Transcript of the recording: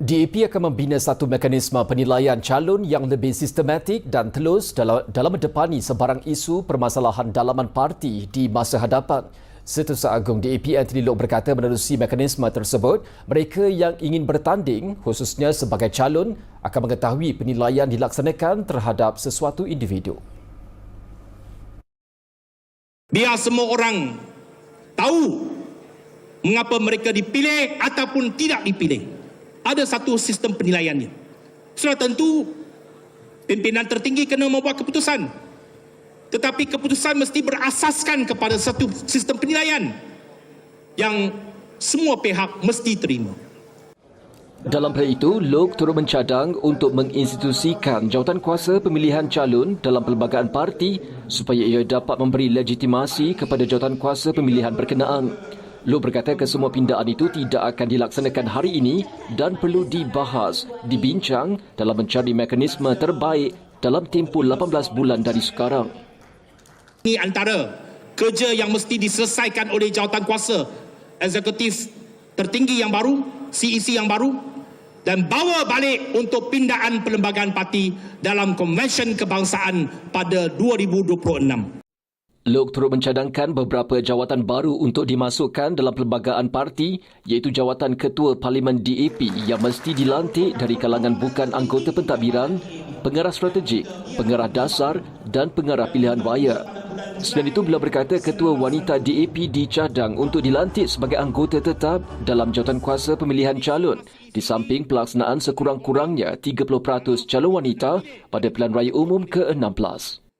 DAP akan membina satu mekanisme penilaian calon yang lebih sistematik dan telus dalam mendepani sebarang isu permasalahan dalaman parti di masa hadapan. Setiausaha Agung DAP Anthony Loke berkata menerusi mekanisme tersebut, mereka yang ingin bertanding, khususnya sebagai calon, akan mengetahui penilaian dilaksanakan terhadap sesuatu individu. Biar semua orang tahu mengapa mereka dipilih ataupun tidak dipilih. Ada satu sistem penilaiannya. Sudah tentu pimpinan tertinggi kena membuat keputusan. Tetapi keputusan mesti berasaskan kepada satu sistem penilaian yang semua pihak mesti terima. Dalam perkara itu, Loke turut mencadang untuk menginstitusikan jawatankuasa pemilihan calon dalam perlembagaan parti supaya ia dapat memberi legitimasi kepada jawatankuasa pemilihan berkenaan. Loke berkata kesemua pindaan itu tidak akan dilaksanakan hari ini dan perlu dibahas, dibincang dalam mencari mekanisme terbaik dalam tempoh 18 bulan dari sekarang. Ini antara kerja yang mesti diselesaikan oleh jawatankuasa eksekutif tertinggi yang baru, CEC yang baru, dan bawa balik untuk pindaan perlembagaan parti dalam Konvensyen Kebangsaan pada 2026. Loke turut mencadangkan beberapa jawatan baru untuk dimasukkan dalam perlembagaan parti iaitu jawatan Ketua Parlimen DAP yang mesti dilantik dari kalangan bukan anggota pentadbiran, pengarah strategik, pengarah dasar dan pengarah pilihan raya. Selain itu, beliau berkata Ketua Wanita DAP dicadang untuk dilantik sebagai anggota tetap dalam jawatankuasa pemilihan calon di samping pelaksanaan sekurang-kurangnya 30% calon wanita pada pilihan raya umum ke-16.